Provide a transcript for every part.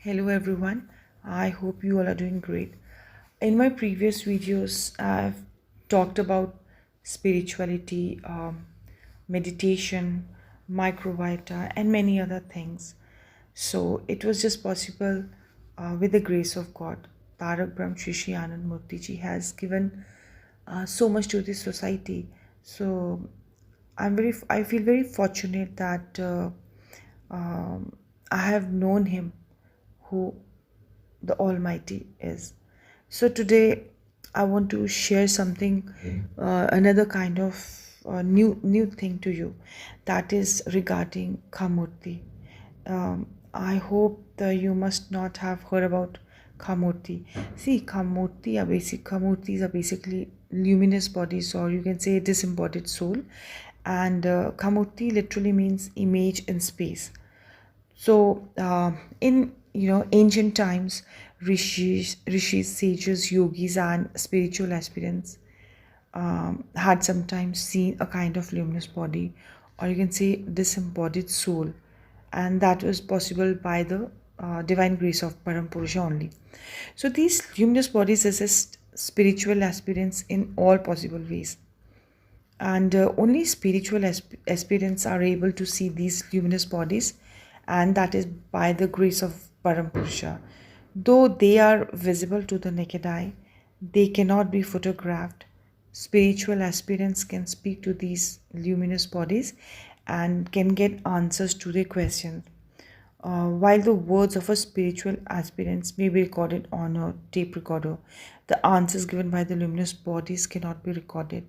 Hello everyone, I hope you all are doing great. In my previous videos, I've talked about spirituality, meditation, Microvita, and many other things. So it was just possible with the grace of God. Tarak Brahm Shri Shri Anandmurtiji has given so much to this society. So I feel very fortunate that I have known him who the Almighty is. So today I want to share something, another kind of new thing to you, that is regarding Khamúrtti. I hope that you must not have heard about Khamúrtti. See, Khamúrttis are basically luminous bodies, or you can say disembodied soul. And Khamúrtti literally means image in space. So, in ancient times, rishis, sages, yogis, and spiritual aspirants had sometimes seen a kind of luminous body, or you can say disembodied soul, and that was possible by the divine grace of Param Purusha only. So these luminous bodies assist spiritual aspirants in all possible ways, and only spiritual aspirants are able to see these luminous bodies, and that is by the grace of Param Purusha. Though they are visible to the naked eye, they cannot be photographed. Spiritual aspirants can speak to these luminous bodies and can get answers to their questions. While the words of a spiritual aspirant may be recorded on a tape recorder, the answers given by the luminous bodies cannot be recorded.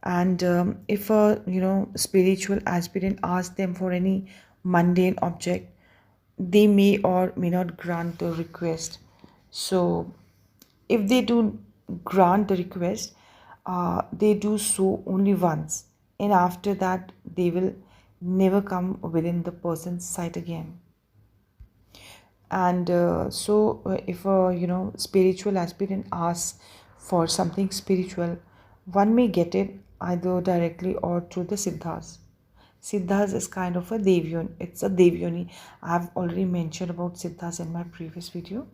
And if a spiritual aspirant asks them for any mundane object, they may or may not grant the request. So if they do grant the request, they do so only once, and after that they will never come within the person's sight again. And if a spiritual aspirant asks for something spiritual, one may get it either directly or through the siddhas. Siddhas is kind of a devyoni. It's a devyoni. I have already mentioned about siddhas in my previous video.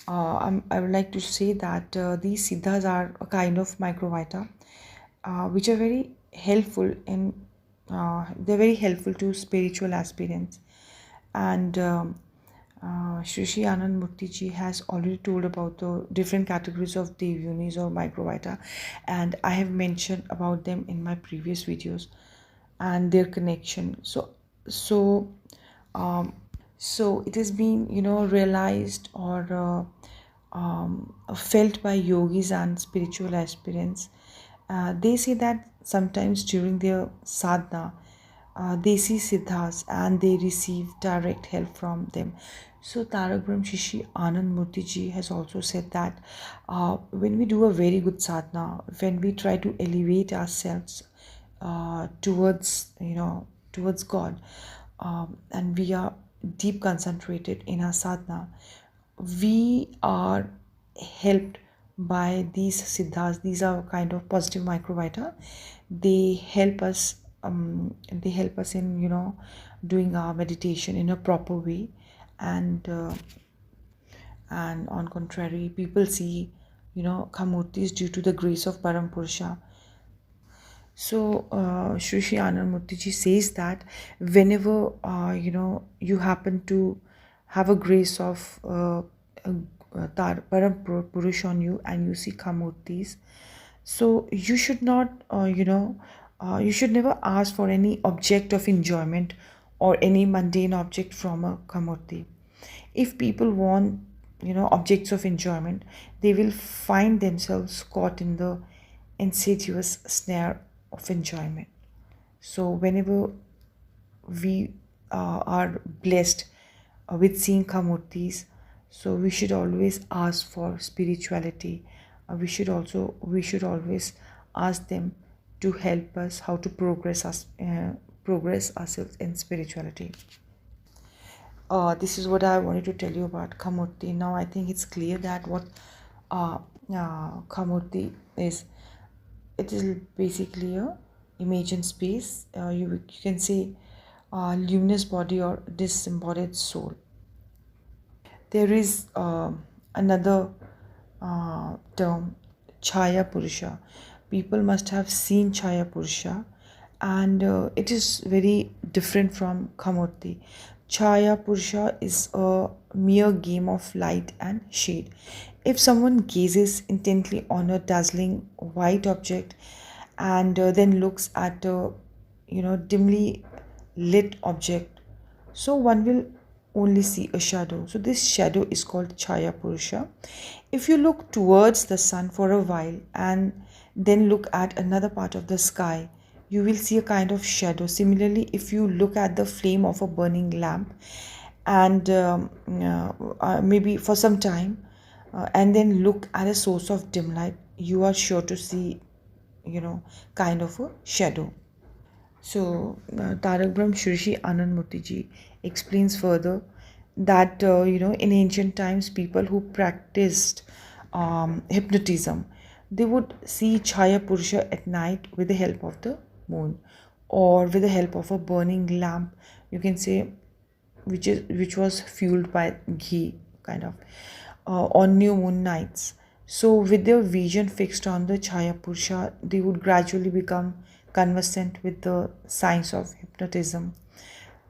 I would like to say that these siddhas are a kind of microvita, which are very helpful in. They're very helpful to spiritual aspirants, and Shri Shri Anandmurtiji has already told about the different categories of devyonis or microvita, and I have mentioned about them in my previous videos and their connection. So so it has been realized or felt by yogis and spiritual aspirants. They say that sometimes during their sadhana, they see siddhas and they receive direct help from them. So Tarak Brahm Shri Shri Anandmurtiji has also said that when we do a very good sadhana, when we try to elevate ourselves towards towards God, and we are deep concentrated in our sadhana, we are helped by these siddhas. These are kind of positive microvita. They help us. They help us in doing our meditation in a proper way, and on contrary, people see Khamúrttis due to the grace of Param Purusha. So Shri Shri Anandmurtiji says that whenever you happen to have a grace of Param Purush on you, and you see Khamúrttis, so you should not you should never ask for any object of enjoyment or any mundane object from a Khamúrtti. If people want objects of enjoyment, they will find themselves caught in the insidious snare of enjoyment. So whenever we are blessed with seeing Khamúrttis, so we should always ask for spirituality. We should always ask them to help us how to progress ourselves in spirituality. This is what I wanted to tell you about Khamúrtti. Now I think it's clear that what Khamúrtti is. It is basically a image in space. You can say luminous body or disembodied soul. there is another term, Cháyá Puruśa. People must have seen Cháyá Puruśa, and it is very different from Khamúrtti. Cháyá Puruśa is a mere game of light and shade. If someone gazes intently on a dazzling white object and then looks at a dimly lit object, so one will only see a shadow. So this shadow is called Cháyá Puruśa. If you look towards the sun for a while and then look at another part of the sky, you will see a kind of shadow. Similarly, if you look at the flame of a burning lamp and maybe for some time and then look at a source of dim light, you are sure to see kind of a shadow. So, Tarak Brahm Shri Shri Anandmurtiji explains further that in ancient times, people who practiced hypnotism, they would see Cháyá Puruśa at night with the help of the moon, or with the help of a burning lamp, you can say, which was fueled by ghee, kind of, on new moon nights. So, with their vision fixed on the Cháyá Puruśa, they would gradually become conversant with the science of hypnotism.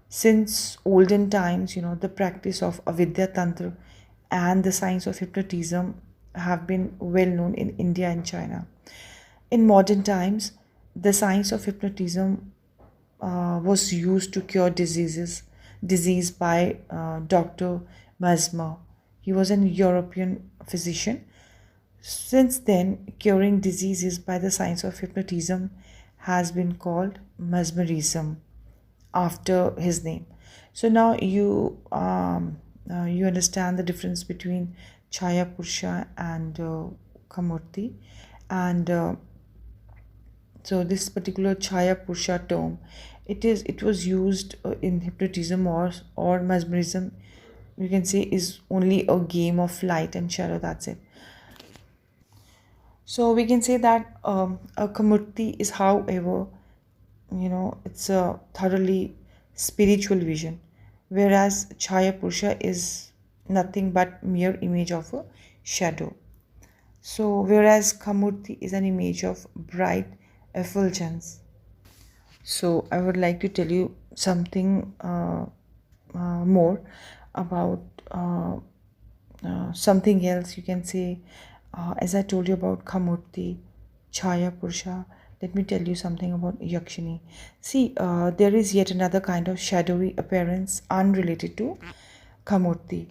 Since olden times, the practice of Avidya Tantra and the science of hypnotism have been well known in India and China. In modern times, the science of hypnotism was used to cure disease by Dr. Mesmer. He was an European physician. Since then, curing diseases by the science of hypnotism has been called mesmerism after his name. So now you understand the difference between Cháyá Puruśa and Khamúrtti, and so this particular Cháyá Puruśa term, it was used in hypnotism or mesmerism. You can say is only a game of light and shadow. That's it. So we can say that a Khamúrtti is, however, it's a thoroughly spiritual vision, whereas Cháyá Puruśa is nothing but mere image of a shadow. So whereas Khamúrtti is an image of bright effulgence. So I would like to tell you something more about something else. You can say, as I told you about Khamúrtti, Cháyá Puruśa, let me tell you something about Yakshini. See, there is yet another kind of shadowy appearance unrelated to Khamúrtti.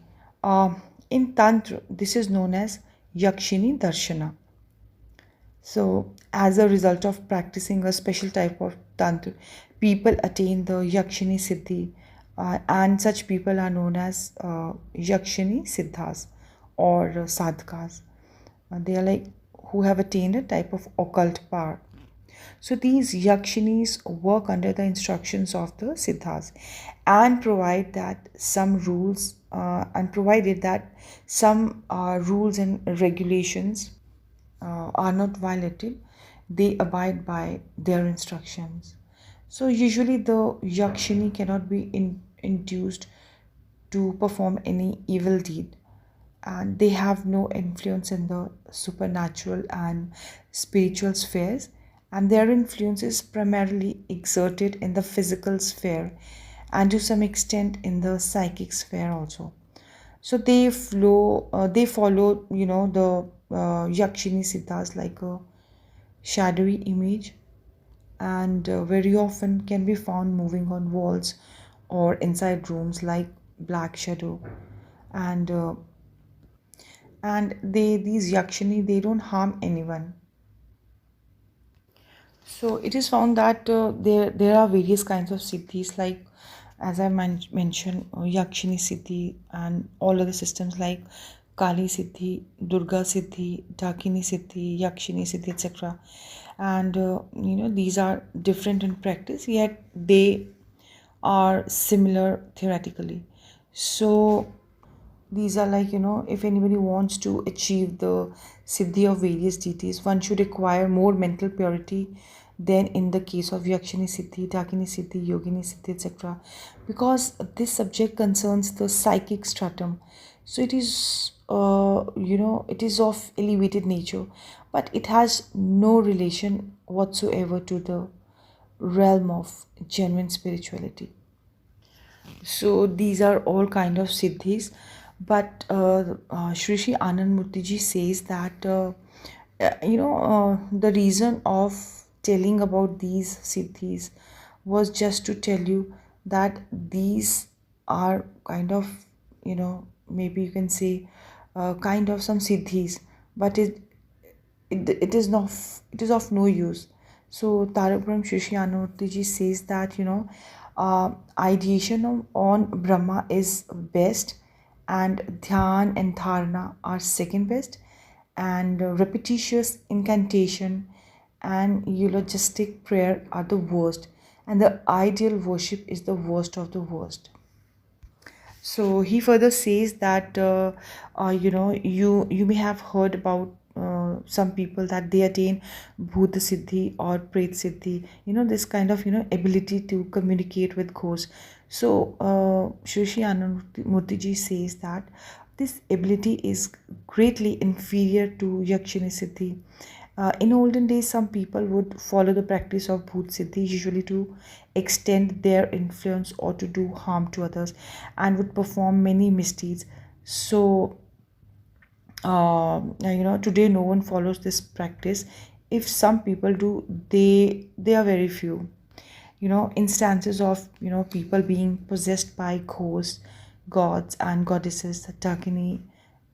In Tantra, this is known as Yakshini Darshana. So, as a result of practicing a special type of Tantra, people attain the Yakshini Siddhi, and such people are known as Yakshini Siddhas or Sadhkas. They are like who have attained a type of occult power. So these Yakshinis work under the instructions of the Siddhas and provide that some rules and provided that some rules and regulations are not violated, they abide by their instructions. So usually the Yakshini cannot be induced to perform any evil deed, and they have no influence in the supernatural and spiritual spheres, and their influence is primarily exerted in the physical sphere and to some extent in the psychic sphere also. So they follow the Yakshini Siddhas like a shadowy image, and very often can be found moving on walls or inside rooms like black shadow, and these Yakshini, they don't harm anyone. So it is found that there are various kinds of siddhis, like as I mentioned, Yakshini Siddhi and all other systems like Kali Siddhi, Durga Siddhi, Dakini Siddhi, Yakshini Siddhi, etc. And these are different in practice, yet they are similar theoretically. So these are like, if anybody wants to achieve the siddhi of various deities, one should acquire more mental purity than in the case of Yakshini Siddhi, Dakini Siddhi, Yogini Siddhi, etc. Because this subject concerns the psychic stratum. So it is, it is of elevated nature, but it has no relation whatsoever to the realm of genuine spirituality. So these are all kind of siddhis, but Shri Shri Anandmurtiji says that the reason of telling about these siddhis was just to tell you that these are kind of, maybe you can say, kind of some siddhis, but it is not, it is of no use. So Tarapuram Shri Anurtiji says that ideation on Brahma is best, and dhyan and dharana are second best, and repetitious incantation and eulogistic prayer are the worst, and the ideal worship is the worst of the worst. So he further says that you may have heard about some people that they attain bhuta siddhi or pret siddhi. This kind of ability to communicate with ghosts. So Shri Shri Anandmurtiji says that this ability is greatly inferior to yakshini siddhi. In olden days, some people would follow the practice of Bhoot Siddhi, usually to extend their influence or to do harm to others, and would perform many misdeeds. So, today no one follows this practice. If some people do, they are very few. Instances of people being possessed by ghosts, gods, and goddesses, the Dakini,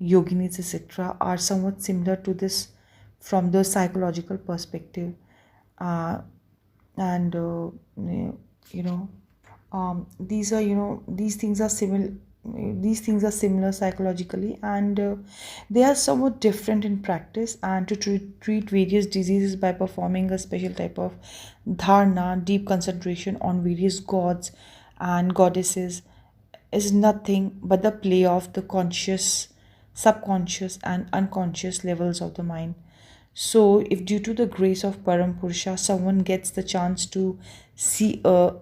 yoginis, etc., are somewhat similar to this from the psychological perspective. uh, and you know these are these things are similar, these things are similar psychologically, and they are somewhat different in practice. And to treat various diseases by performing a special type of dharana, deep concentration on various gods and goddesses, is nothing but the play of the conscious, subconscious, and unconscious levels of the mind. So, if due to the grace of Param Purusha, someone gets the chance to see a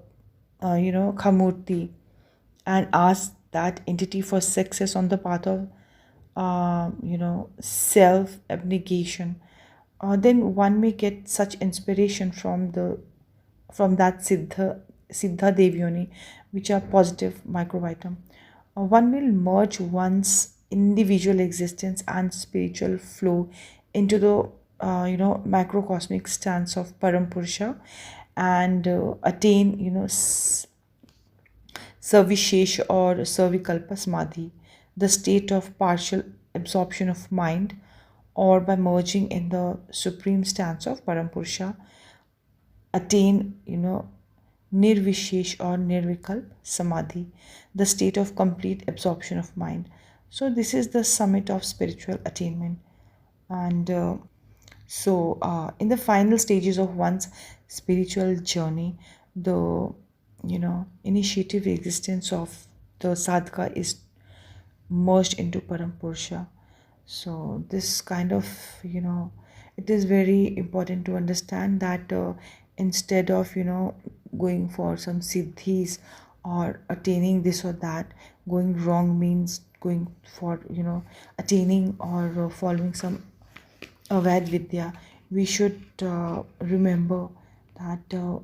Khamúrtti, and ask that entity for success on the path of, self abnegation, then one may get such inspiration from that Siddha Devyoni, which are positive Microvitum. One will merge one's individual existence and spiritual flow into the macrocosmic stance of Param Purusha, and attain Savishesh or Savikalpa Samadhi, the state of partial absorption of mind, or by merging in the supreme stance of Parampurusha, attain, Nirvishesh or Nirvikalp Samadhi, the state of complete absorption of mind. So, this is the summit of spiritual attainment. And in the final stages of one's spiritual journey, the initiative existence of the sadhaka is merged into Parampurusha. So this kind of, it is very important to understand that instead of, going for some siddhis or attaining this or that, going wrong means going for, attaining or following some Avad Vidya. We should remember that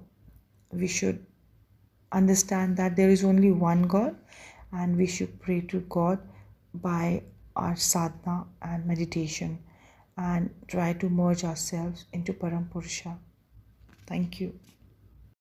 we should understand that there is only one God, and we should pray to God by our sadhana and meditation, and try to merge ourselves into Param Purusha. Thank you.